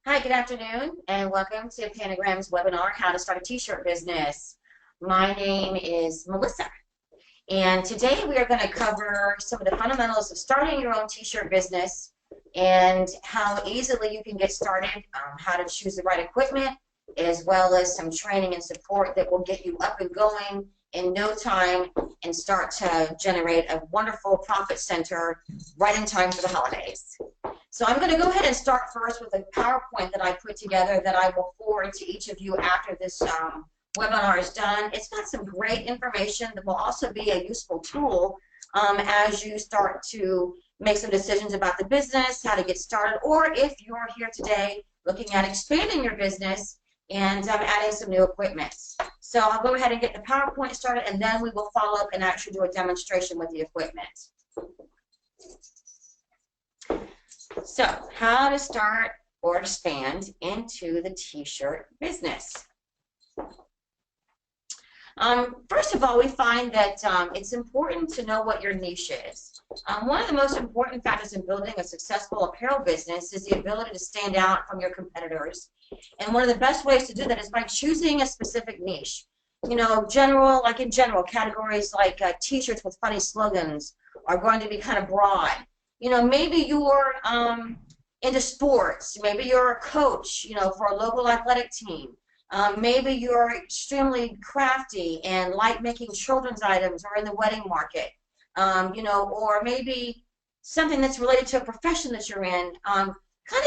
Hi, good afternoon, and welcome to Panagram's webinar, How to Start a T-Shirt Business. My name is Melissa, and today we are going to cover some of the fundamentals of starting your own T-shirt business and how easily you can get started, how to choose the right equipment, as well as some training and support that will get you up and going in no time and start to generate a wonderful profit center right in time for the holidays. So I'm going to go ahead and start first with a PowerPoint that I put together that I will forward to each of you after this webinar is done. It's got some great information that will also be a useful tool as you start to make some decisions about the business, how to get started, or if you're here today looking at expanding your business and adding some new equipment. So I'll go ahead and get the PowerPoint started, and then we will follow up and actually do a demonstration with the equipment. So, how to start or expand into the T-shirt business. First of all, we find that it's important to know what your niche is. One of the most important factors in building a successful apparel business is the ability to stand out from your competitors. And one of the best ways to do that is by choosing a specific niche. You know, in general, categories like T-shirts with funny slogans are going to be kind of broad. You know, maybe you're into sports. Maybe you're a coach, you know, for a local athletic team. Maybe you're extremely crafty and like making children's items or in the wedding market. You know, or maybe something that's related to a profession that you're in kind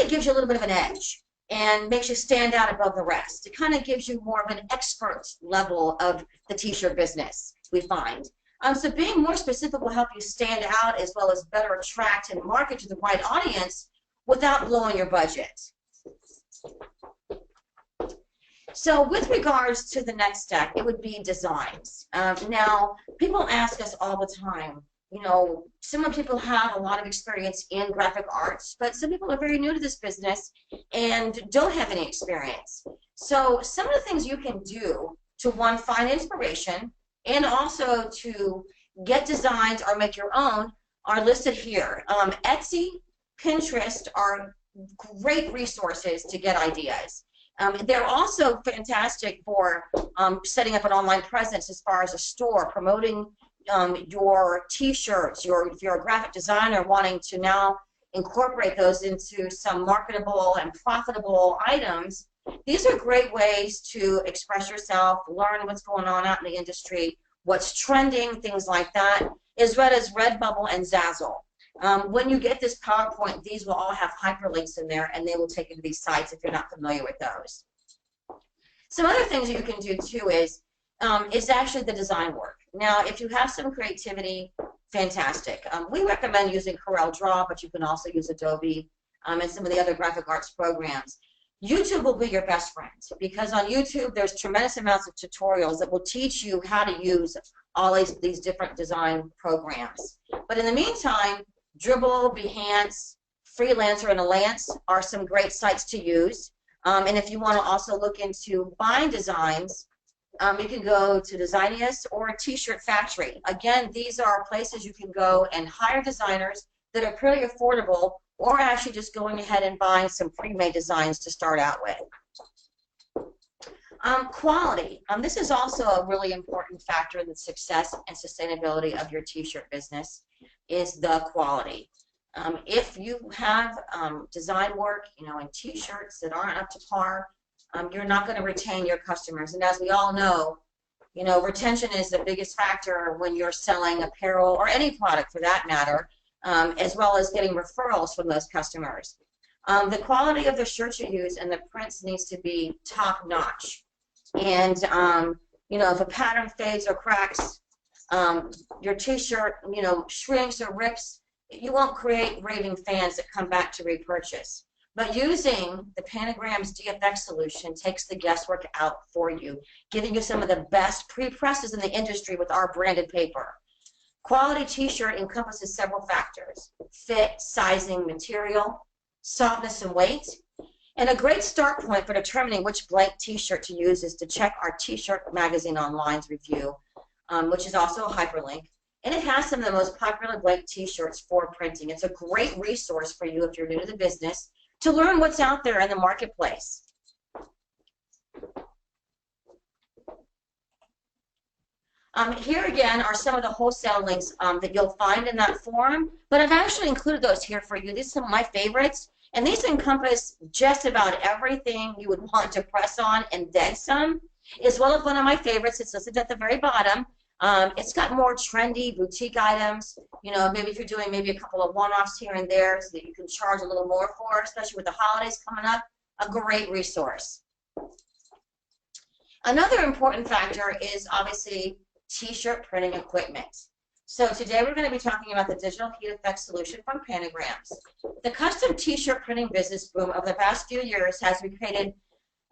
of gives you a little bit of an edge and makes you stand out above the rest. It kind of gives you more of an expert level of the T-shirt business, we find. So being more specific will help you stand out as well as better attract and market to the right audience without blowing your budget. So with regards to the next step, it would be designs. Now, people ask us all the time, you know, some people have a lot of experience in graphic arts, but some people are very new to this business and don't have any experience. So some of the things you can do to, one, find inspiration and also to get designs or make your own are listed here. Etsy, Pinterest are great resources to get ideas. They're also fantastic for setting up an online presence as far as a store, promoting your T-shirts. If you're a graphic designer wanting to now incorporate those into some marketable and profitable items, these are great ways to express yourself, learn what's going on out in the industry, what's trending, things like that, as well as Redbubble and Zazzle. When you get this PowerPoint, these will all have hyperlinks in there, and they will take you to these sites if you're not familiar with those. Some other things that you can do, too, is actually the design work. Now, if you have some creativity, fantastic. We recommend using CorelDRAW, but you can also use Adobe and some of the other graphic arts programs. YouTube will be your best friend because on YouTube there's tremendous amounts of tutorials that will teach you how to use all these different design programs. But in the meantime, Dribbble, Behance, Freelancer, and Alliance are some great sites to use. And if you want to also look into buying designs, you can go to Designius or T-Shirt Factory. Again, these are places you can go and hire designers that are pretty affordable, or actually just going ahead and buying some pre-made designs to start out with. Quality. This is also a really important factor in the success and sustainability of your T-shirt business, is the quality. If you have design work, you know, in T-shirts that aren't up to par, you're not going to retain your customers. And as we all know, you know, retention is the biggest factor when you're selling apparel or any product for that matter, as well as getting referrals from those customers. The quality of the shirts you use and the prints needs to be top-notch. And, you know, if a pattern fades or cracks, your T-shirt, you know, shrinks or rips, you won't create raving fans that come back to repurchase. But using the Panagram's DFX solution takes the guesswork out for you, giving you some of the best pre-presses in the industry with our branded paper. Quality T-shirt encompasses several factors: fit, sizing, material, softness, and weight. And a great start point for determining which blank T-shirt to use is to check our T-shirt magazine online's review, which is also a hyperlink. And it has some of the most popular blank T-shirts for printing. It's a great resource for you if you're new to the business to learn what's out there in the marketplace. Here again are some of the wholesale links that you'll find in that forum, but I've actually included those here for you. These are some of my favorites, and these encompass just about everything you would want to press on and then some, as well as one of my favorites. It's listed at the very bottom. It's got more trendy boutique items, you know, maybe if you're doing maybe a couple of one-offs here and there so that you can charge a little more for, especially with the holidays coming up, a great resource. Another important factor is obviously t-shirt printing equipment. So today we're going to be talking about the digital heat effect solution from Panagrams. The custom t-shirt printing business boom of the past few years has created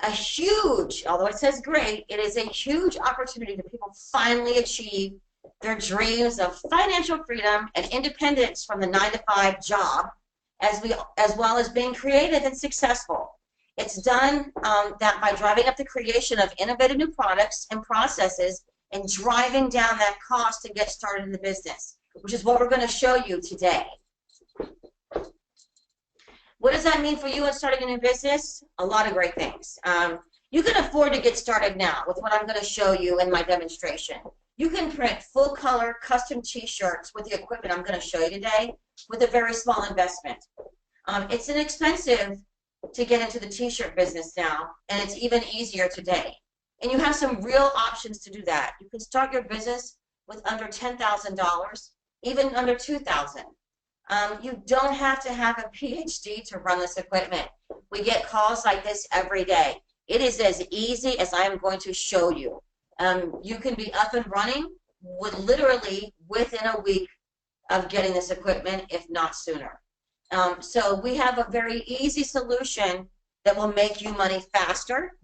a huge, although it says great, it is a huge opportunity to people finally achieve their dreams of financial freedom and independence from the 9-to-5 job, as well as being creative and successful. It's done that by driving up the creation of innovative new products and processes and driving down that cost to get started in the business, which is what we're going to show you today. What does that mean for you in starting a new business? A lot of great things. You can afford to get started now with what I'm going to show you in my demonstration. You can print full color custom t-shirts with the equipment I'm going to show you today with a very small investment. It's inexpensive to get into the t-shirt business now, and it's even easier today. And you have some real options to do that. You can start your business with under $10,000, even under $2,000. You don't have to have a PhD to run this equipment. We get calls like this every day. It is as easy as I am going to show you. You can be up and running literally within a week of getting this equipment, if not sooner. So we have a very easy solution that will make you money faster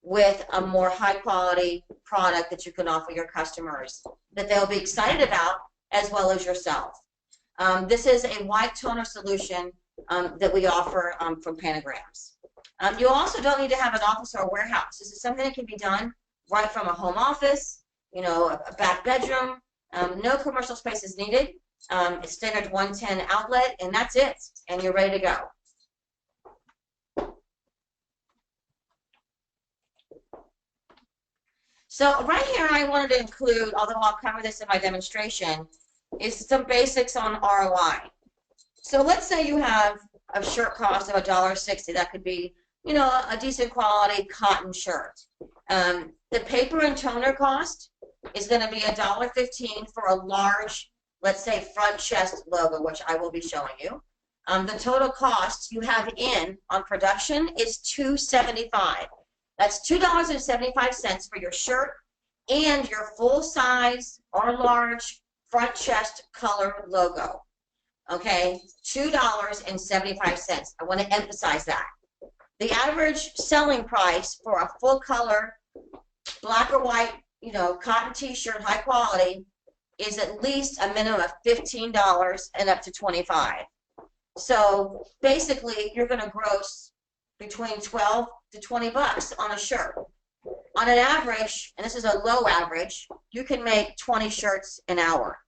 with a more high quality product that you can offer your customers that they'll be excited about, as well as yourself. This is a white toner solution that we offer from Panagrams. You also don't need to have an office or a warehouse. This is something that can be done right from a home office, you know, a back bedroom. No commercial space is needed. It's standard 110 outlet, and that's it, and you're ready to go. So right here I wanted to include, although I'll cover this in my demonstration, is some basics on ROI. So let's say you have a shirt cost of $1.60. That could be, you know, a decent quality cotton shirt. The paper and toner cost is going to be $1.15 for a large, let's say, front chest logo, which I will be showing you. The total cost you have in on production is $2.75. That's $2.75 for your shirt and your full size or large front chest color logo. Okay, $2.75. I want to emphasize that. The average selling price for a full color black or white, you know, cotton t-shirt, high quality, is at least a minimum of $15 and up to $25. So basically, you're going to gross between $12 to $20 on a shirt. On an average, and this is a low average, you can make 20 shirts an hour.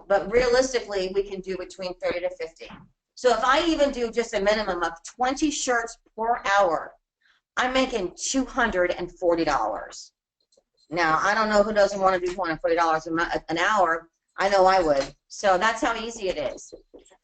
But realistically, we can do between 30 to 50. So if I even do just a minimum of 20 shirts per hour, I'm making $240. Now, I don't know who doesn't want to do $240 an hour. I know I would. So that's how easy it is.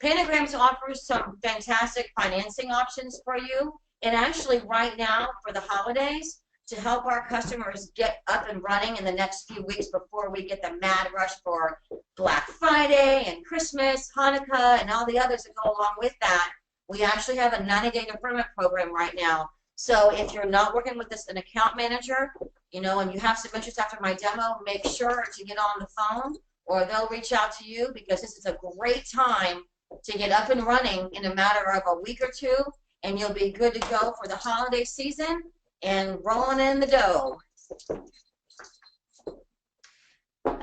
Panagrams offers some fantastic financing options for you. And actually right now for the holidays, to help our customers get up and running in the next few weeks before we get the mad rush for Black Friday and Christmas, Hanukkah, and all the others that go along with that, we actually have a 90-day deferment program right now. So if you're not working with an account manager, you know, and you have some interest after my demo, make sure to get on the phone or they'll reach out to you, because this is a great time to get up and running in a matter of a week or two, and you'll be good to go for the holiday season and rolling in the dough.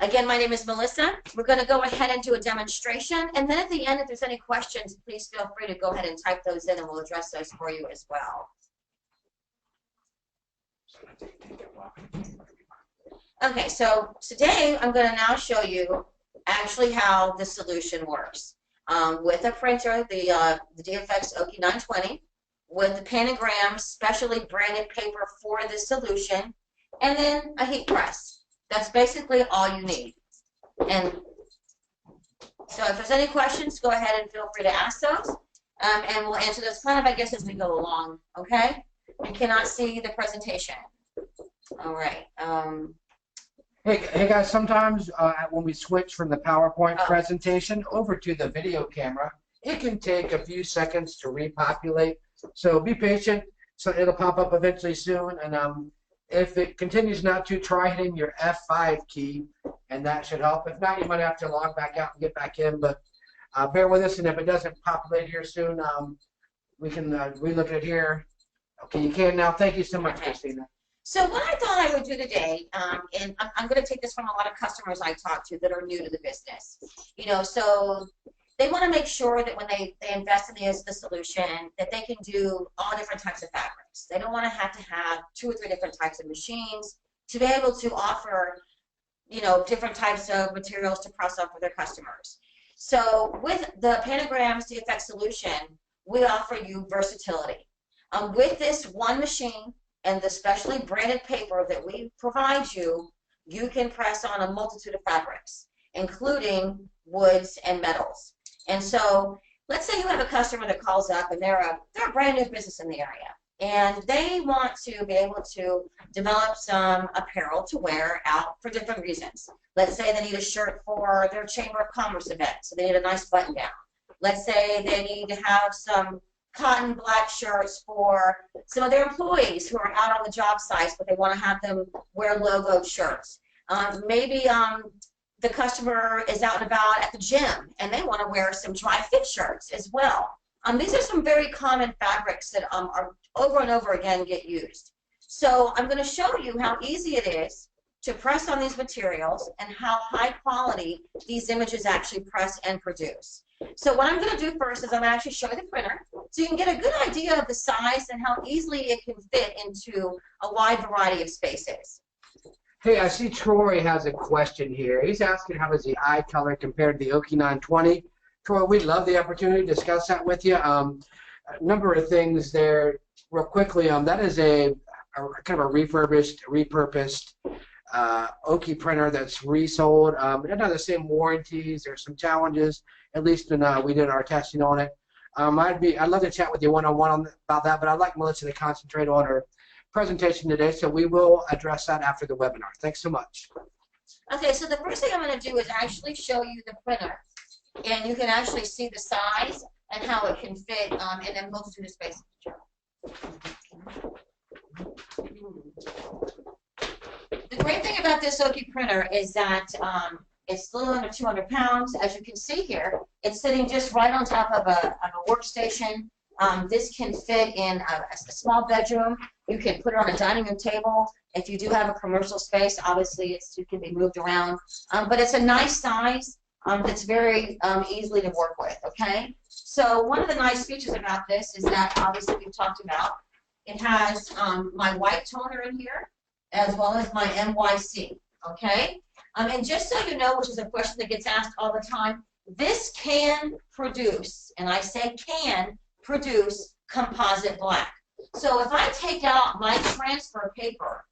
Again, my name is Melissa. We're going to go ahead and do a demonstration, and then at the end, if there's any questions, please feel free to go ahead and type those in, and we'll address those for you as well. Okay, so today I'm going to now show you actually how the solution works. With a printer, the DFX Oki 920, with the pentagram, specially branded paper for this solution, and then a heat press. That's basically all you need. And so if there's any questions, go ahead and feel free to ask those, and we'll answer those kind of, I guess, as we go along, okay? You cannot see the presentation. All right. Hey guys, sometimes when we switch from the PowerPoint presentation over to the video camera, it can take a few seconds to repopulate. So be patient. So it'll pop up eventually soon. And if it continues not to, try hitting your F5 key, and that should help. If not, you might have to log back out and get back in. But bear with us, and if it doesn't populate here soon, we can relook at it here. Okay, you can now. Thank you so much, Christina. So what I thought I would do today, and I'm going to take this from a lot of customers I talk to that are new to the business. You know, so they want to make sure that when they invest in the solution, that they can do all different types of fabrics. They don't want to have 2 or 3 different types of machines to be able to offer, you know, different types of materials to press up for their customers. So with the Pentagrams DFX solution, we offer you versatility. With this one machine and the specially branded paper that we provide you, you can press on a multitude of fabrics, including woods and metals. And so let's say you have a customer that calls up and they're a brand new business in the area, and they want to be able to develop some apparel to wear out for different reasons. Let's say they need a shirt for their Chamber of Commerce event, so they need a nice button down. Let's say they need to have some cotton black shirts for some of their employees who are out on the job sites, but they want to have them wear logoed shirts. Maybe the customer is out and about at the gym and they want to wear some dry fit shirts as well. These are some very common fabrics that are over and over again get used. So I'm going to show you how easy it is to press on these materials and how high quality these images actually press and produce. So what I'm going to do first is I'm going to actually show you the printer so you can get a good idea of the size and how easily it can fit into a wide variety of spaces. Hey, I see Troy has a question here. He's asking how does the eye color compare to the Oki 920? Troy, we'd love the opportunity to discuss that with you. A number of things there real quickly. That is a kind of a repurposed Oki printer that's resold. It doesn't have the same warranties. There's some challenges, at least when we did our testing on it. I'd love to chat with you one-on-one about that, but I'd like Melissa to concentrate on her presentation today, so we will address that after the webinar. Thanks so much. Okay, so the first thing I'm going to do is actually show you the printer, and you can actually see the size and how it can fit in a multitude of spaces. The great thing about this Oki printer is that it's a little under 200 pounds. As you can see here, it's sitting just right on top of a workstation. This can fit in a small bedroom. You can put it on a dining room table. If you do have a commercial space, obviously it can be moved around. But it's a nice size that's very easily to work with, okay? So one of the nice features about this is that, obviously, we've talked about, it has my white toner in here, as well as my NYC, okay? And just so you know, which is a question that gets asked all the time, this can produce, and I say can, produce composite black. So if I take out my transfer paper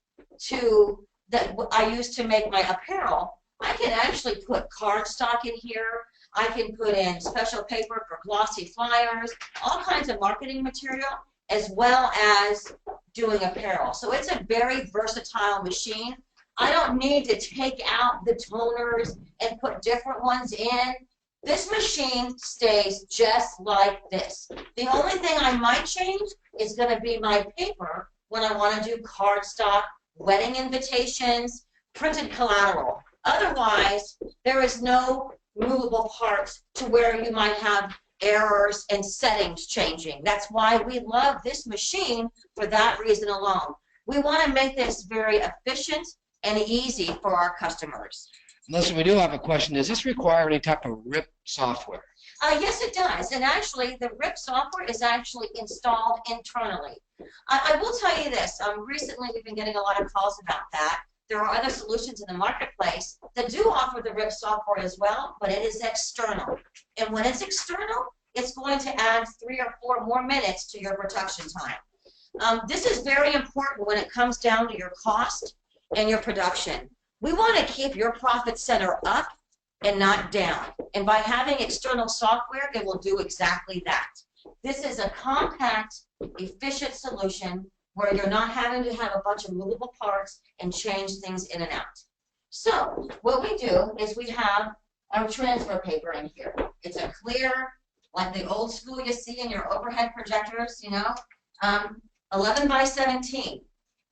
that I use to make my apparel, I can actually put cardstock in here. I can put in special paper for glossy flyers, all kinds of marketing material, as well as doing apparel. So it's a very versatile machine. I don't need to take out the toners and put different ones in. This machine stays just like this. The only thing I might change is going to be my paper when I want to do cardstock, wedding invitations, printed collateral. Otherwise, there is no movable parts to where you might have errors and settings changing. That's why we love this machine for that reason alone. We want to make this very efficient and easy for our customers. Melissa, we do have a question. Does this require any type of RIP software? Yes, it does. And actually, the RIP software is actually installed internally. I will tell you this. Recently, we've been getting a lot of calls about that. There are other solutions in the marketplace that do offer the RIP software as well, but it is external. And when it's external, it's going to add 3 or 4 more minutes to your production time. This is very important when it comes down to your cost and your production. We want to keep your profit center up and not down. And by having external software, it will do exactly that. This is a compact, efficient solution where you're not having to have a bunch of movable parts and change things in and out. So what we do is we have our transfer paper in here. It's a clear, like the old school you see in your overhead projectors, 11 by 17.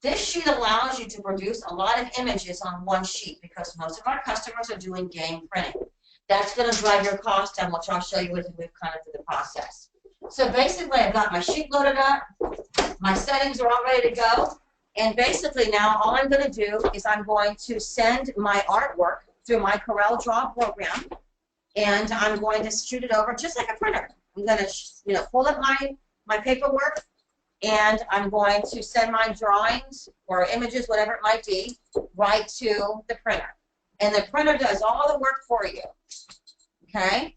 This sheet allows you to produce a lot of images on one sheet because most of our customers are doing game printing. That's going to drive your cost down, which I'll show you as we move kind of through the process. So basically, I've got my sheet loaded up. My settings are all ready to go. And basically now all I'm going to do is I'm going to send my artwork through my Corel Draw program, and I'm going to shoot it over just like a printer. I'm going to pull up my paperwork, and I'm going to send my drawings or images, whatever it might be, right to the printer. And the printer does all the work for you. Okay?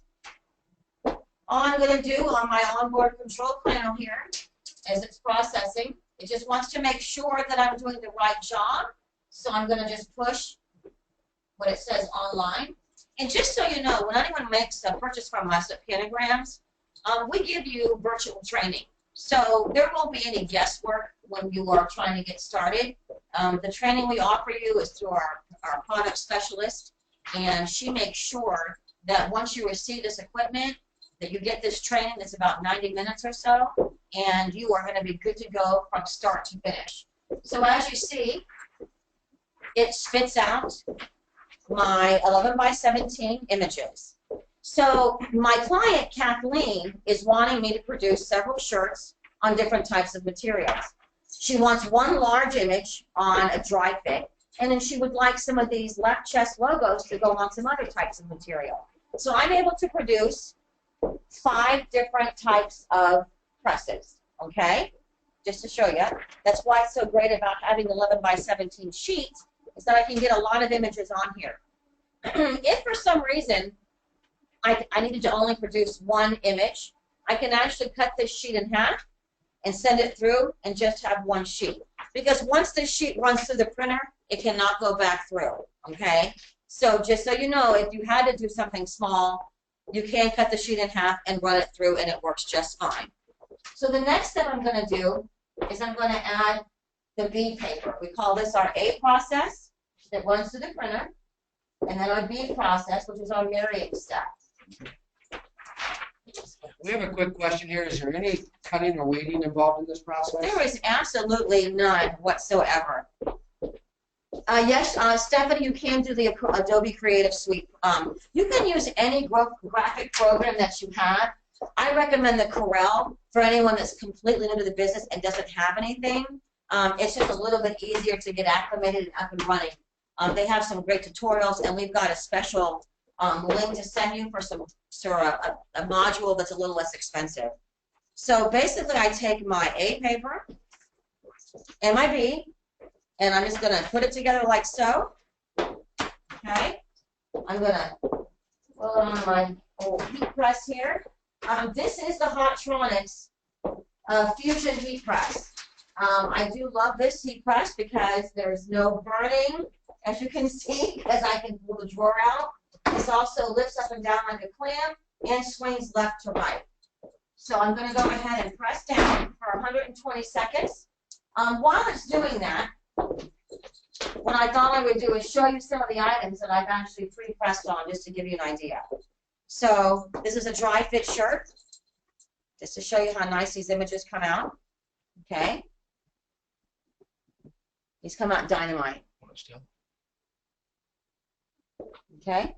All I'm going to do on my onboard control panel here, as it's processing, it just wants to make sure that I'm doing the right job. So I'm going to just push what it says online. And just so you know, when anyone makes a purchase from us at Pentagrams, we give you virtual training. So there won't be any guesswork when you are trying to get started. The training we offer you is through our product specialist, and she makes sure that once you receive this equipment, that you get this training that's about 90 minutes or so, and you are going to be good to go from start to finish. So as you see, it spits out my 11 by 17 images. So my client, Kathleen, is wanting me to produce several shirts on different types of materials. She wants one large image on a dry fit, and then she would like some of these left chest logos to go on some other types of material. So I'm able to produce 5 different types of presses, okay? Just to show you. That's why it's so great about having 11 by 17 sheets, is that I can get a lot of images on here. If for some reason I needed to only produce one image, I can actually cut this sheet in half and send it through and just have one sheet. Because once this sheet runs through the printer, it cannot go back through, okay? So just so you know, if you had to do something small, you can cut the sheet in half and run it through, and it works just fine. So the next step I'm going to do is I'm going to add the B paper. We call this our A process that runs through the printer, and then our B process, which is our mirroring step. We have a quick question here. Is there any cutting or weighting involved in this process? There is absolutely none whatsoever. Yes, Stephanie, you can do the Adobe Creative Suite. You can use any graphic program that you have. I recommend the Corel for anyone that's completely new to the business and doesn't have anything. It's just a little bit easier to get acclimated and up and running. They have some great tutorials, and we've got a special link to send you for some a module that's a little less expensive. So basically, I take my A paper and my B, and I'm just going to put it together like so. Okay. I'm going to put it on my old heat press here. This is the Hotronix Fusion heat press. I do love this heat press because there's no burning, as you can see, because I can pull the drawer out. This also lifts up and down like a clam and swings left to right. So I'm going to go ahead and press down for 120 seconds. While it's doing that, what I thought I would do is show you some of the items that I've actually pre-pressed on, just to give you an idea. So this is a dry fit shirt, just to show you how nice these images come out. Okay. These come out dynamite. Okay,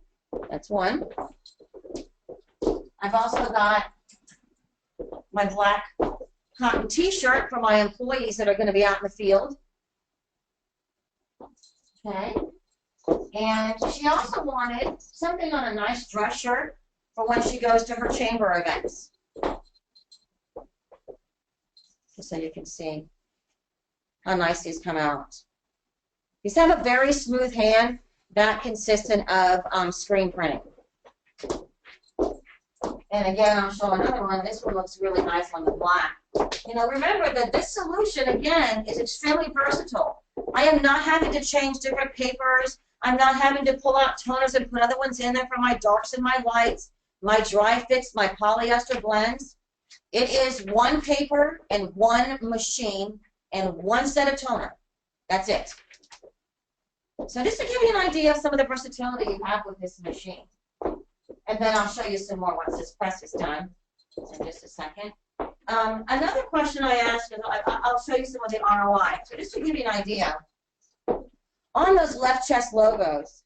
that's one. I've also got my black cotton t-shirt for my employees that are going to be out in the field. Okay. And she also wanted something on a nice dress shirt for when she goes to her chamber events. Just so you can see how nice these come out. These have a very smooth hand, not consistent of screen printing. And again, I'll show another one. This one looks really nice on the black. You know, remember that this solution, again, is extremely versatile. I am not having to change different papers. I'm not having to pull out toners and put other ones in there for my darks and my lights, my dry fits, my polyester blends. It is one paper and one machine and one set of toner. That's it. So just to give you an idea of some of the versatility you have with this machine. And then I'll show you some more once this press is done in just a second. Another question I asked, I'll show you some of the ROI. So just to give you an idea, on those left chest logos,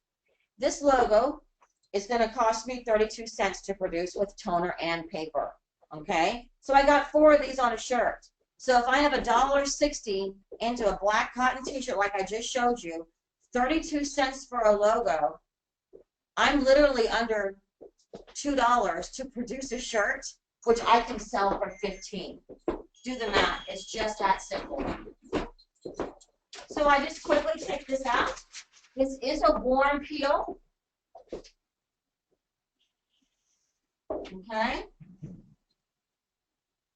this logo is going to cost me 32 cents to produce with toner and paper. Okay? So I got 4 of these on a shirt. So if I have $1.60 into a black cotton t-shirt like I just showed you, 32 cents for a logo, I'm literally under $2 to produce a shirt, which I can sell for 15. Do the math. It's just that simple. So I just quickly take this out. This is a warm peel. Okay?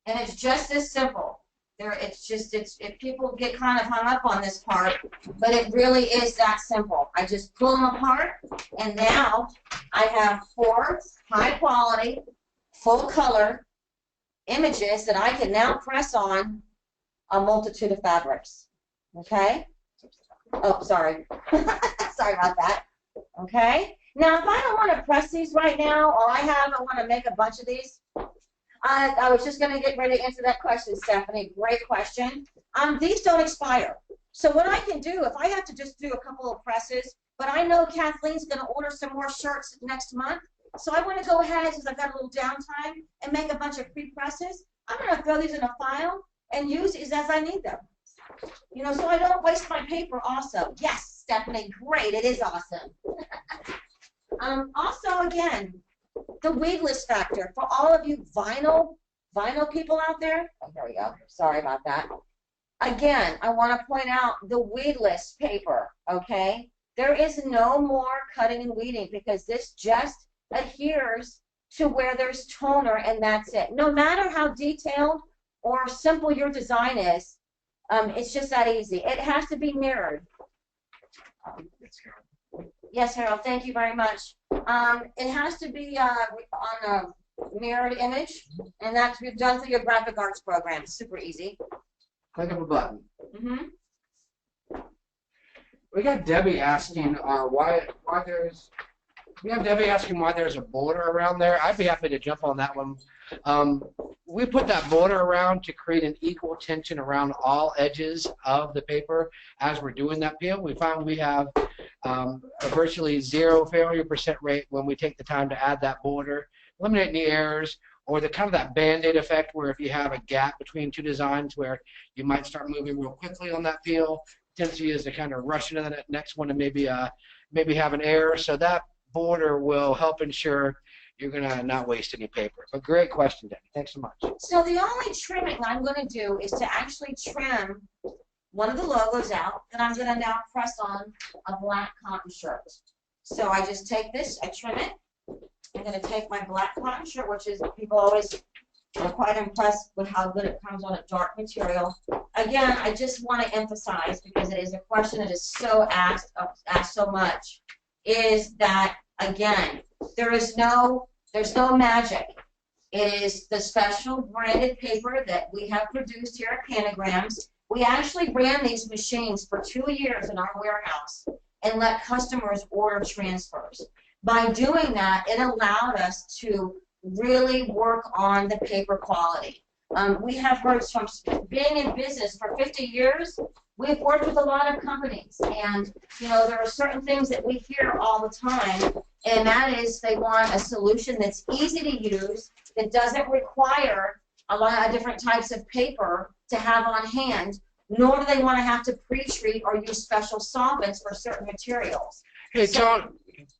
And it's just this simple. If people get kind of hung up on this part, but it really is that simple. I just pull them apart, and now I have 4 high quality, full color images that I can now press on a multitude of fabrics. Okay? Oh, sorry. Sorry about that. Okay? Now, if I don't want to press these right now, all I want to make a bunch of these. I was just going to get ready to answer that question, Stephanie. Great question. These don't expire. So what I can do, if I have to just do a couple of presses, but I know Kathleen's going to order some more shirts next month, so I want to go ahead, since I've got a little downtime, and make a bunch of pre-presses. I'm going to throw these in a file and use these as I need them. You know, so I don't waste my paper also. Yes, Stephanie, great. It is awesome. Also, again, the weedless factor for all of you vinyl people out there. Oh, there we go. Sorry about that. Again, I want to point out the weedless paper, okay? There is no more cutting and weeding because this just adheres to where there's toner and that's it. No matter how detailed or simple your design is, it's just that easy. It has to be mirrored. Yes, Harold, thank you very much. It has to be on a mirrored image, and that's done through your graphic arts program. Super easy. Click of a button. Mm-hmm. We got Debbie asking why there's. We have Debbie asking why there's a border around there. I'd be happy to jump on that one. We put that border around to create an equal tension around all edges of the paper as we're doing that peel. We found we have a virtually 0 failure % rate when we take the time to add that border, eliminating the errors, or the kind of that band-aid effect where if you have a gap between 2 designs where you might start moving real quickly on that peel, tendency is to kind of rush into the next one and maybe have an error. So that border will help ensure you're going to not waste any paper. But great question, Debbie. Thanks so much. So the only trimming I'm going to do is to actually trim one of the logos out that I'm going to now press on a black cotton shirt. So I just take this, I trim it. I'm going to take my black cotton shirt, which is, people always are quite impressed with how good it comes on a dark material. Again, I just want to emphasize, because it is a question that is so asked so much, is that, again, there's no magic. It is the special branded paper that we have produced here at Panagrams. We actually ran these machines for 2 years in our warehouse and let customers order transfers. By doing that, it allowed us to really work on the paper quality. We have heard from being in business for 50 years, we've worked with a lot of companies, and you know, there are certain things that we hear all the time, and that is they want a solution that's easy to use, that doesn't require a lot of different types of paper to have on hand, nor do they want to have to pre-treat or use special solvents for certain materials. Hey,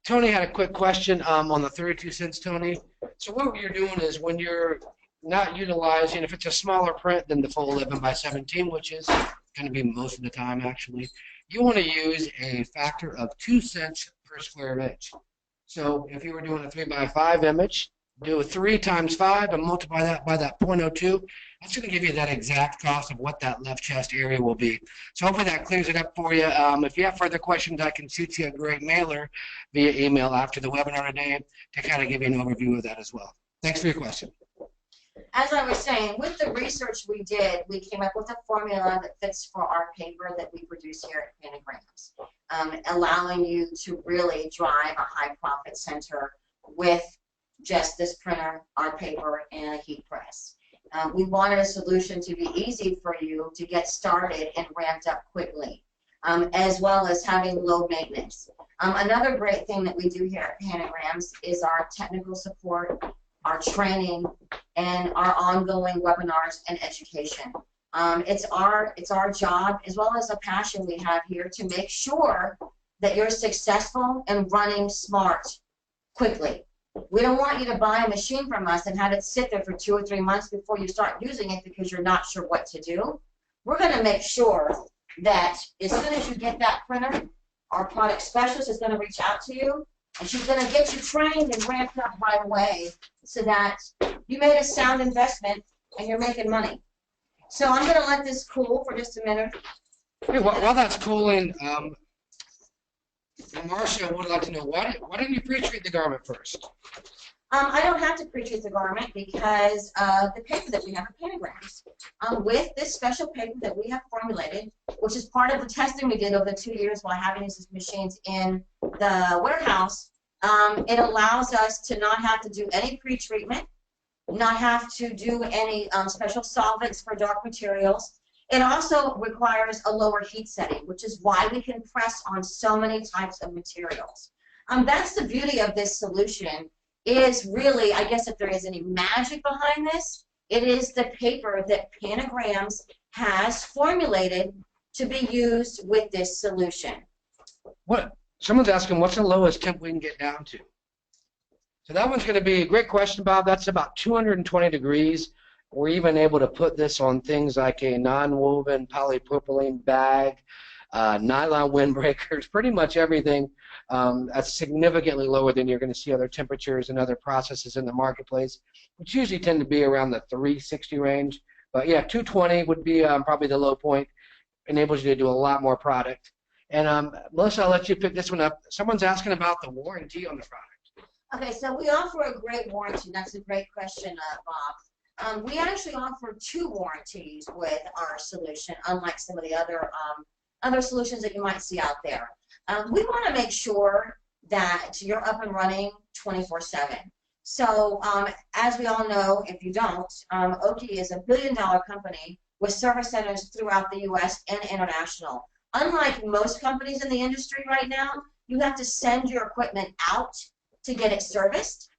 Tony had a quick question on the 32 cents, Tony. So what you're doing is when you're not utilizing, if it's a smaller print than the full 11 by 17, which is going to be most of the time actually, you want to use a factor of 2 cents per square inch. So if you were doing a 3 by 5 image, do 3 times 5 and multiply that by that 0.02. That's going to give you that exact cost of what that left chest area will be. So hopefully that clears it up for you. If you have further questions, I can shoot you a great mailer via email after the webinar today to kind of give you an overview of that as well. Thanks for your question. As I was saying, with the research we did, we came up with a formula that fits for our paper that we produce here at Panagrams, allowing you to really drive a high profit center with just this printer, our paper, and a heat press. We wanted a solution to be easy for you to get started and ramped up quickly, as well as having low maintenance. Another great thing that we do here at Panagrams is our technical support, our training, and our ongoing webinars and education. It's our job, as well as a passion we have here, to make sure that you're successful and running smart quickly. We don't want you to buy a machine from us and have it sit there for 2 or 3 months before you start using it because you're not sure what to do. We're going to make sure that as soon as you get that printer, our product specialist is going to reach out to you, and she's going to get you trained and ramped up right away so that you made a sound investment and you're making money. So I'm going to let this cool for just a minute. Hey, while that's cooling, Marcia would like to know, why didn't you pre-treat the garment first? I don't have to pre-treat the garment because the paper that we have at Panagrams. With this special paper that we have formulated, which is part of the testing we did over the 2 years while having these machines in the warehouse, it allows us to not have to do any pre-treatment, not have to do any special solvents for dark materials. It also requires a lower heat setting, which is why we can press on so many types of materials. That's the beauty of this solution. Is really, I guess if there is any magic behind this, it is the paper that Panagrams has formulated to be used with this solution. Someone's asking, what's the lowest temp we can get down to? So that one's going to be a great question, Bob. That's about 220 degrees. We're even able to put this on things like a non-woven polypropylene bag, nylon windbreakers, pretty much everything that's significantly lower than you're going to see other temperatures and other processes in the marketplace, which usually tend to be around the 360 range. But yeah, 220 would be probably the low point. Enables you to do a lot more product. And Melissa, I'll let you pick this one up. Someone's asking about the warranty on the product. Okay, so we offer a great warranty. That's a great question, Bob. We actually offer 2 warranties with our solution, unlike some of the other solutions that you might see out there. We want to make sure that you're up and running 24/7. So as we all know, if you don't, Oki is a billion-dollar company with service centers throughout the U.S. and international. Unlike most companies in the industry right now, you have to send your equipment out to get it serviced.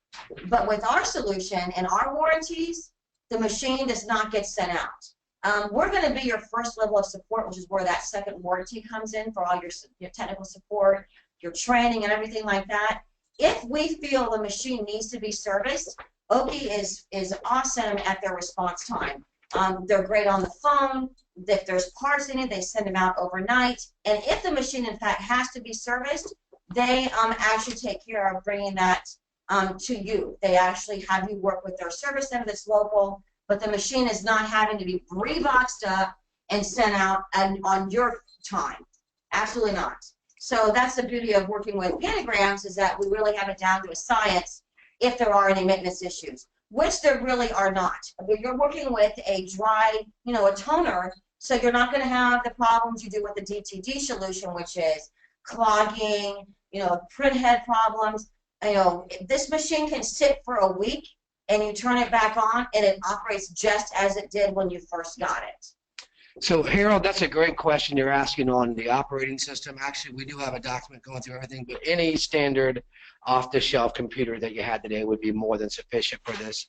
But with our solution and our warranties, the machine does not get sent out. We're going to be your first level of support, which is where that second warranty comes in for all your technical support, your training, and everything like that. If we feel the machine needs to be serviced, Oki is awesome at their response time. They're great on the phone. If there's parts in it, they send them out overnight. And if the machine, in fact, has to be serviced, they actually take care of bringing that to you. They actually have you work with their service center that's local, but the machine is not having to be re-boxed up and sent out on your time. Absolutely not. So that's the beauty of working with Panagrams, is that we really have it down to a science if there are any maintenance issues, which there really are not. You're working with a dry, a toner, so you're not going to have the problems you do with the DTD solution, which is clogging, print head problems. This machine can sit for a week and you turn it back on and it operates just as it did when you first got it. So Harold, that's a great question you're asking on the operating system. Actually, we do have a document going through everything, but any standard off-the-shelf computer that you had today would be more than sufficient for this.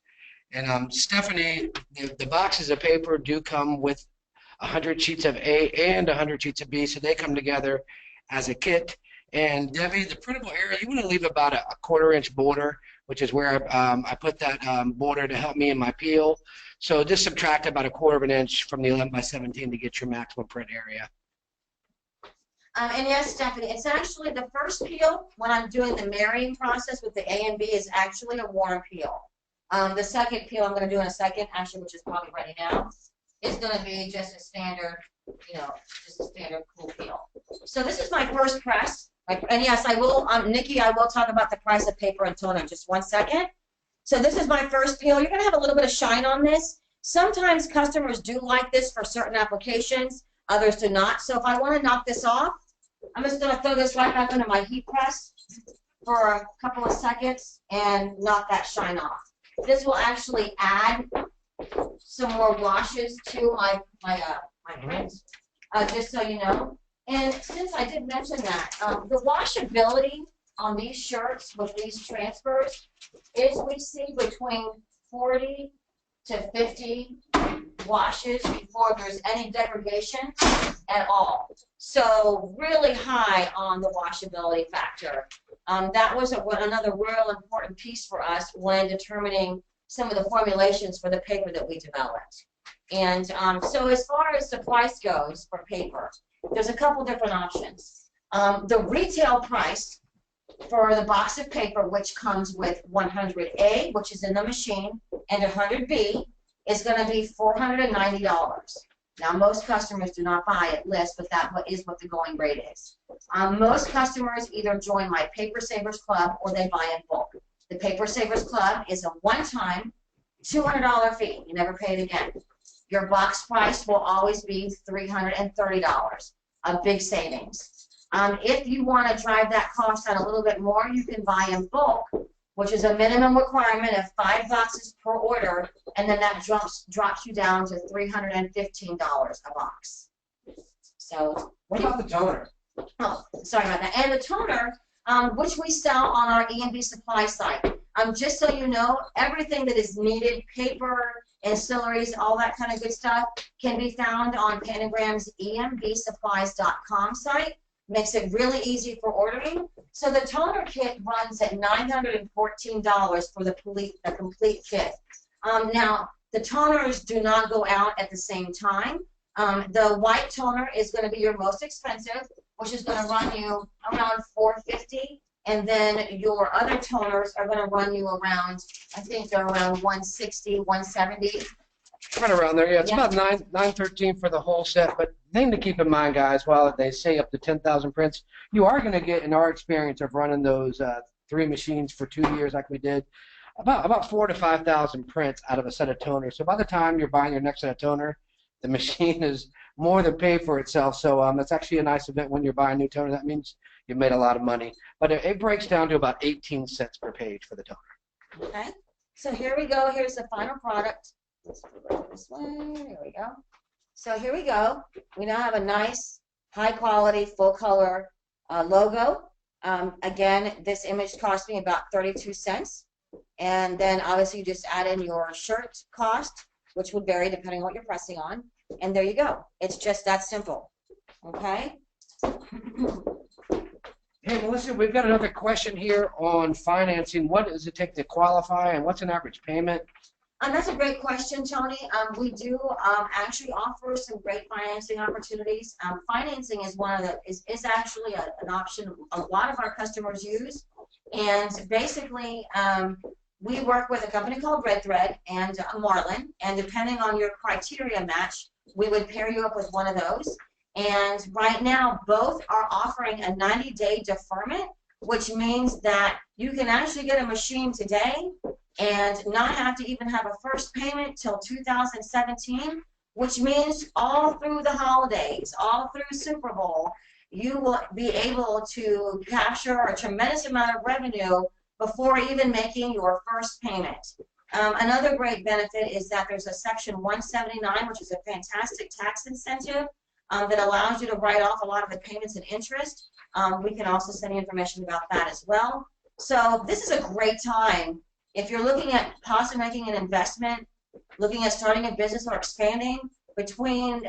And Stephanie, the boxes of paper do come with 100 sheets of A and 100 sheets of B, so they come together as a kit. And Debbie, the printable area, you want to leave about a 1/4-inch border, which is where I put that border to help me in my peel. So just subtract about a 1/4 of an inch from the 11 by 17 to get your maximum print area. And yes, Stephanie, it's actually the first peel when I'm doing the marrying process with the A and B is actually a warm peel. The second peel I'm going to do in a second, actually, which is probably ready now, is going to be just a standard, just a standard cool peel. So this is my first press. And yes, I will, Nikki, I will talk about the price of paper and toner in just 1 second. So this is my first peel. You're going to have a little bit of shine on this. Sometimes customers do like this for certain applications. Others do not. So if I want to knock this off, I'm just going to throw this right back into my heat press for a couple of seconds and knock that shine off. This will actually add some more washes to my print, just so you know. And since I did mention that, the washability on these shirts with these transfers is we see between 40 to 50 washes before there's any degradation at all. So really high on the washability factor. That was another real important piece for us when determining some of the formulations for the paper that we developed. And so as far as the price goes for paper, there's a couple different options. The retail price for the box of paper, which comes with 100A, which is in the machine, and 100B, is going to be $490. Now, most customers do not buy at list, but that is what the going rate is. Most customers either join my Paper Savers Club or they buy in bulk. The Paper Savers Club is a one-time $200 fee. You never pay it again. Your box price will always be $330, a big savings. If you want to drive that cost down a little bit more, you can buy in bulk, which is a minimum requirement of 5 boxes per order, and then that drops you down to $315 a box. So, what about the toner? Oh, sorry about that. And the toner, which we sell on our E&B supply site. Just so you know, everything that is needed, paper, ancillaries, all that kind of good stuff, can be found on Panagram's embsupplies.com site. Makes it really easy for ordering. So the toner kit runs at $914 for the complete kit. Now, the toners do not go out at the same time. The white toner is going to be your most expensive, which is going to run you around $450, and then your other toners are going to run you around, I think they're around $160, $170. Right around there, yeah. It's about $913 for the whole set. But the thing to keep in mind, guys, while they say up to 10,000 prints, you are going to get, in our experience of running those 3 machines for 2 years like we did, about 4,000 to 5,000 prints out of a set of toners. So by the time you're buying your next set of toner, the machine is more than paid for itself. So that's actually a nice event when you're buying new toner. That means you made a lot of money. But it breaks down to about 18 cents per page for the toner. Okay. So here we go. Here's the final product. Let's go this way. There we go. So here we go. We now have a nice, high-quality, full-color logo. Again, this image cost me about 32 cents. And then obviously you just add in your shirt cost, which would vary depending on what you're pressing on. And there you go. It's just that simple. Okay? Hey, Melissa, we've got another question here on financing. What does it take to qualify, and what's an average payment? That's a great question, Tony. We do actually offer some great financing opportunities. Financing is is actually an option a lot of our customers use, and basically we work with a company called Red Thread and Marlin, and depending on your criteria match, we would pair you up with one of those. And right now, both are offering a 90-day deferment, which means that you can actually get a machine today and not have to even have a first payment till 2017, which means all through the holidays, all through Super Bowl, you will be able to capture a tremendous amount of revenue before even making your first payment. Another great benefit is that there's a Section 179, which is a fantastic tax incentive that allows you to write off a lot of the payments and interest. We can also send you information about that as well. So this is a great time. If you're looking at possibly making an investment, looking at starting a business or expanding, between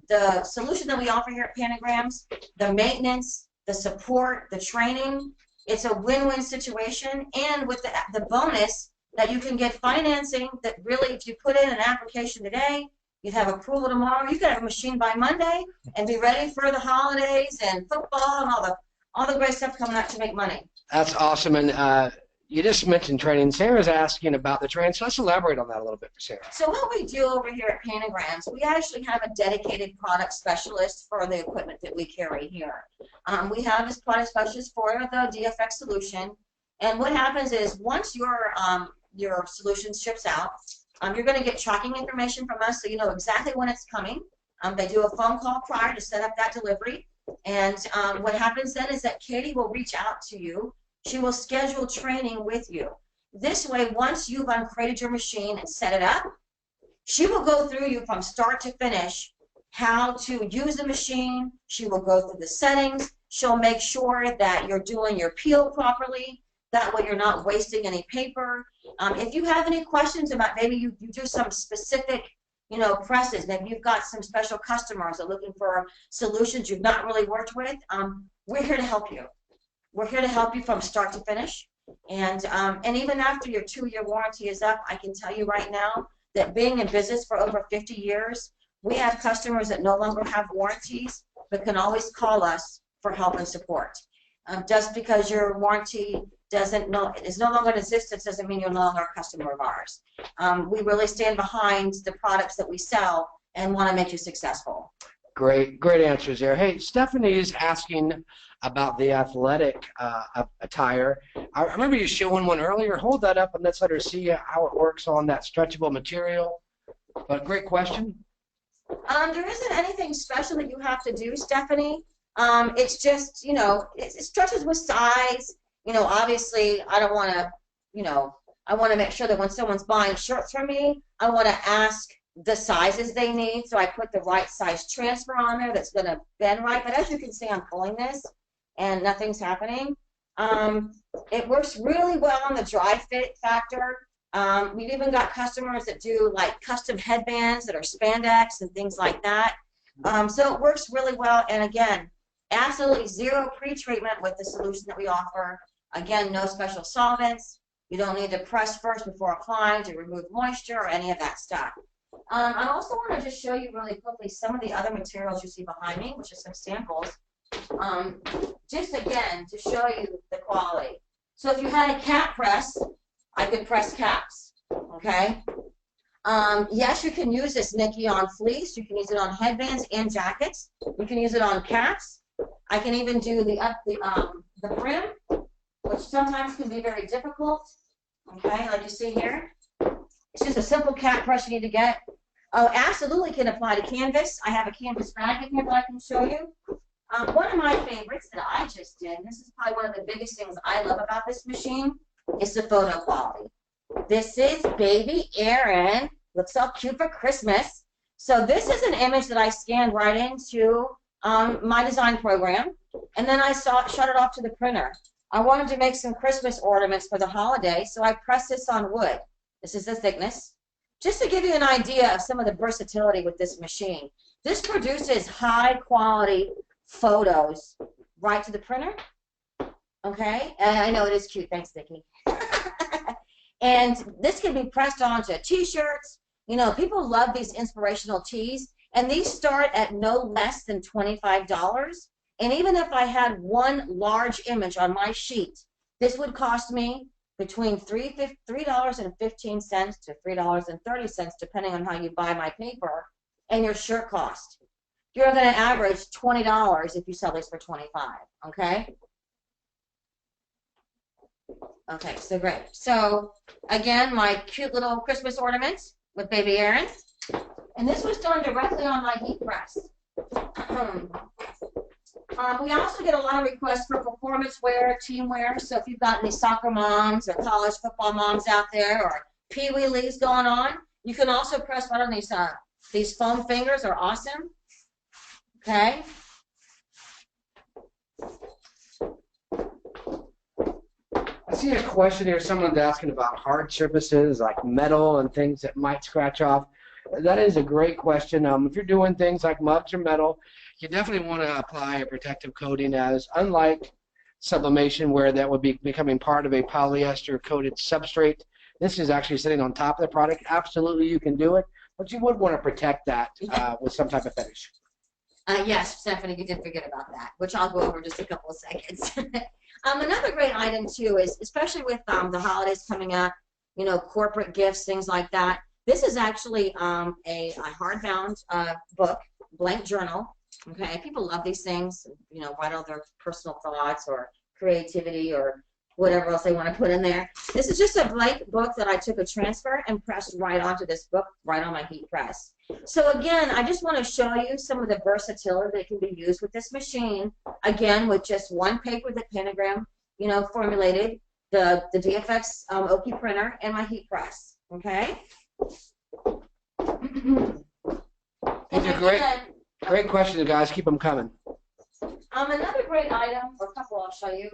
the solution that we offer here at Panagrams, the maintenance, the support, the training, it's a win-win situation. And with the bonus that you can get financing that really, if you put in an application today, you'd have approval tomorrow. You could have a machine by Monday and be ready for the holidays and football and all the great stuff coming out to make money. That's awesome. And You just mentioned training. Sarah's asking about the training, so let's elaborate on that a little bit for Sarah. So what we do over here at Panagrams, we actually have a dedicated product specialist for the equipment that we carry here. We have this product specialist for the DFX solution, and what happens is once your solution ships out, you're going to get tracking information from us, so you know exactly when it's coming. They do a phone call prior to set up that delivery, and what happens then is that Katie will reach out to you. She will schedule training with you. This way, once you've uncrated your machine and set it up, she will go through you from start to finish, how to use the machine. She will go through the settings. She'll make sure that you're doing your peel properly. That way you're not wasting any paper. If you have any questions about maybe you do some specific presses, maybe you've got some special customers that are looking for solutions you've not really worked with, we're here to help you. We're here to help you from start to finish. And even after your 2-year warranty is up, I can tell you right now that being in business for over 50 years, we have customers that no longer have warranties, but can always call us for help and support. Just because your warranty is no longer in existence doesn't mean you're no longer a customer of ours. We really stand behind the products that we sell and want to make you successful. Great answers there. Hey, Stephanie is asking about the athletic attire. I remember you showing one earlier. Hold that up and let's let her see how it works on that stretchable material. But great question. There isn't anything special that you have to do, Stephanie. It's just, it stretches with size. Obviously, I don't want to, I want to make sure that when someone's buying shirts from me, I want to ask the sizes they need, so I put the right size transfer on there that's going to bend right. But as you can see, I'm pulling this, and nothing's happening. It works really well on the dry fit factor. We've even got customers that do like custom headbands that are spandex and things like that. So it works really well, and again, absolutely zero pre-treatment with the solution that we offer. Again, no special solvents. You don't need to press first before applying to remove moisture or any of that stuff. I also want to just show you really quickly some of the other materials you see behind me, which are some samples. Just again, to show you the quality. So if you had a cap press, I could press caps, okay? Yes, you can use this, Nikki, on fleece. You can use it on headbands and jackets. You can use it on caps. I can even do the brim, which sometimes can be very difficult, okay, like you see here. It's just a simple cap press you need to get. Oh, absolutely can apply to canvas. I have a canvas bag in here that I can show you. One of my favorites that I just did, and this is probably one of the biggest things I love about this machine, is the photo quality. This is baby Erin. Looks so cute for Christmas. So this is an image that I scanned right into my design program, and then I shut it off to the printer. I wanted to make some Christmas ornaments for the holiday, so I pressed this on wood. This is the thickness. Just to give you an idea of some of the versatility with this machine. This produces high quality photos right to the printer. Okay, and I know it is cute. Thanks, Nikki. And this can be pressed onto t-shirts. People love these inspirational tees, and these start at no less than $25. And even if I had one large image on my sheet, this would cost me between $3.15 to $3.30, depending on how you buy my paper, and your shirt cost. You're going to average $20 if you sell this for $25, okay? Okay, so great. So, again, my cute little Christmas ornaments with baby Erin. And this was done directly on my heat press. We also get a lot of requests for performance wear, team wear. So if you've got any soccer moms or college football moms out there, or pee-wee leagues going on, you can also press right on these foam fingers are awesome. Okay. I see a question here. Someone's asking about hard surfaces like metal and things that might scratch off. That is a great question. If you're doing things like mugs or metal, you definitely want to apply a protective coating, as unlike sublimation, where that would be becoming part of a polyester coated substrate, this is actually sitting on top of the product. Absolutely, you can do it, but you would want to protect that with some type of finish. Yes, Stephanie, you did forget about that, which I'll go over in just a couple of seconds. Another great item too is, especially with the holidays coming up, you know, corporate gifts, things like that. This is actually a hardbound book, blank journal. Okay, people love these things, you know, write all their personal thoughts or creativity or whatever else they want to put in there. This is just a blank book that I took a transfer and pressed right onto this book, right on my heat press. So again, I just want to show you some of the versatility that can be used with this machine. Again, with just one paper that Pentagram, you know, formulated, the DFX Oki printer, and my heat press. Okay. These are great questions, guys. Keep them coming. Another great item, or a couple I'll show you,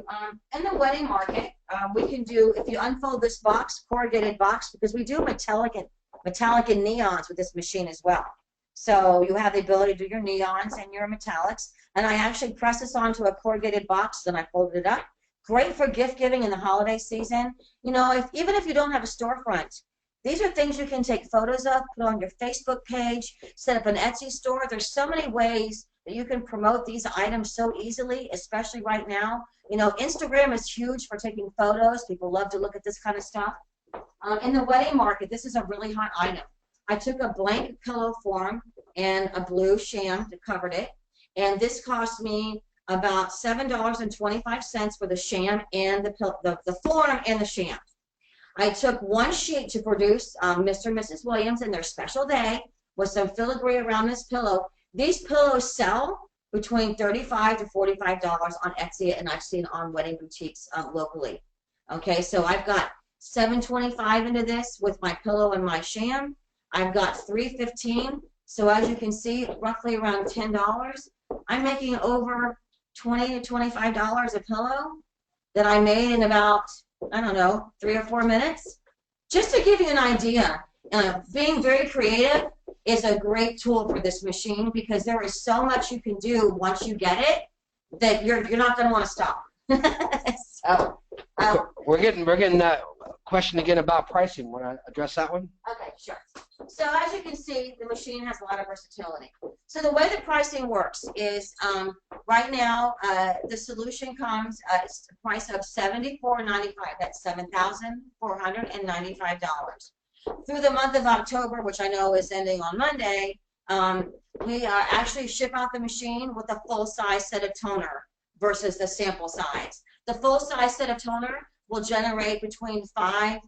in the wedding market, we can do, if you unfold this box, corrugated box, because we do metallic and neons with this machine as well. So you have the ability to do your neons and your metallics, and I actually press this onto a corrugated box, then I fold it up. Great for gift giving in the holiday season. You know, even if you don't have a storefront, these are things you can take photos of, put on your Facebook page, set up an Etsy store. There's so many ways that you can promote these items so easily, especially right now. You know, Instagram is huge for taking photos. People love to look at this kind of stuff. In the wedding market, this is a really hot item. I took a blank pillow form and a blue sham that covered it, and this cost me about $7.25 for the sham and the form and the sham. I took one sheet to produce Mr. and Mrs. Williams and their special day with some filigree around this pillow. These pillows sell between $35 to $45 on Etsy, and I've seen on wedding boutiques locally. Okay, so I've got $7.25 into this with my pillow and my sham. I've got $3.15. So as you can see, roughly around $10. I'm making over $20 to $25 a pillow that I made in about, I don't know, 3 or 4 minutes. Just to give you an idea, being very creative is a great tool for this machine, because there is so much you can do once you get it that you're not going to want to stop. So we're getting that question again about pricing. Want to address that one? Okay, sure. So as you can see, the machine has a lot of versatility. So the way the pricing works is right now the solution comes at a price of $74.95. That's $7,495. Through the month of October, which I know is ending on Monday, we actually ship out the machine with a full-size set of toner versus the sample size. The full-size set of toner will generate between like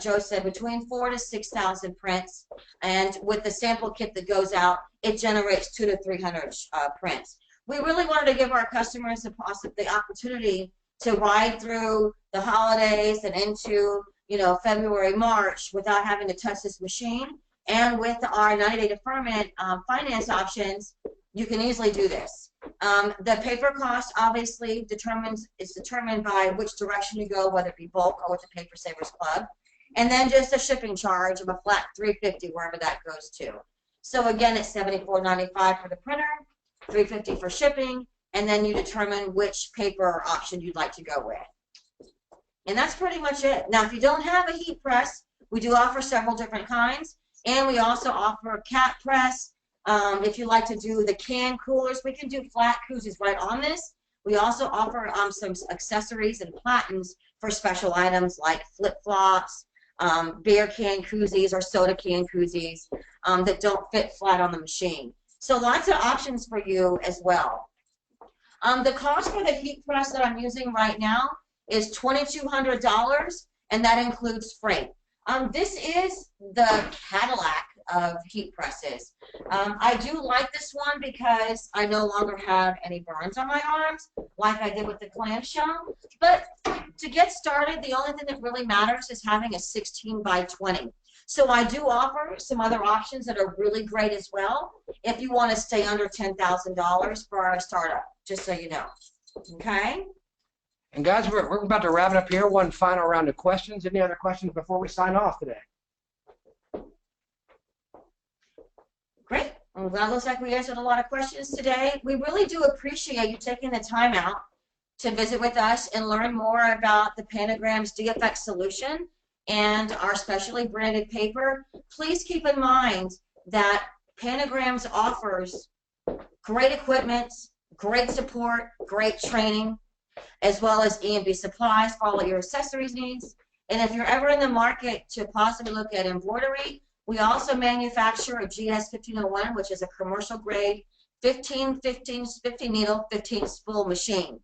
Joe said, between 4,000 to 6,000 prints, and with the sample kit that goes out, it generates 200 to 300 prints. We really wanted to give our customers the opportunity to ride through the holidays and into, you know, February, March without having to touch this machine. And with our 90-day deferment finance options, you can easily do this. The paper cost obviously is determined by which direction you go, whether it be bulk or with the Paper Savers Club, and then just a shipping charge of a flat $3.50 wherever that goes to. So again, it's $74.95 for the printer, $3.50 for shipping, and then you determine which paper option you'd like to go with. And that's pretty much it. Now, if you don't have a heat press, we do offer several different kinds, and we also offer a cat press. If you like to do the can coolers, we can do flat koozies right on this. We also offer some accessories and platens for special items like flip-flops, beer can koozies or soda can koozies that don't fit flat on the machine. So lots of options for you as well. The cost for the heat press that I'm using right now is $2,200, and that includes freight. This is the Cadillac of heat presses. I do like this one because I no longer have any burns on my arms like I did with the clamshell. But to get started, the only thing that really matters is having a 16 by 20. So I do offer some other options that are really great as well if you want to stay under $10,000 for our startup, just so you know. Okay? And guys, we're about to wrap it up here. One final round of questions. Any other questions before we sign off today? Great. Well, that looks like we answered a lot of questions today. We really do appreciate you taking the time out to visit with us and learn more about the Pentagram's DFX solution and our specially branded paper. Please keep in mind that Pentagram's offers great equipment, great support, great training. as well as E&B supplies for all of your accessories needs. And if you're ever in the market to possibly look at embroidery, we also manufacture a GS 1501, which is a commercial grade 15 needle, 15 spool machine.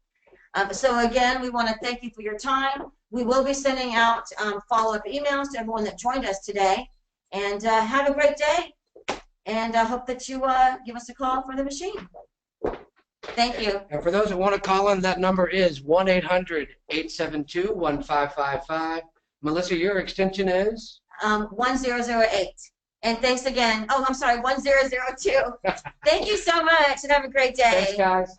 So again, we want to thank you for your time. We will be sending out follow-up emails to everyone that joined us today. And have a great day. And I hope that you give us a call for the machine. Thank you. And for those that want to call in, that number is 1-800-872-1555. Melissa, your extension is? 1008. And thanks again. Oh, I'm sorry, 1002. Thank you so much and have a great day. Thanks, guys.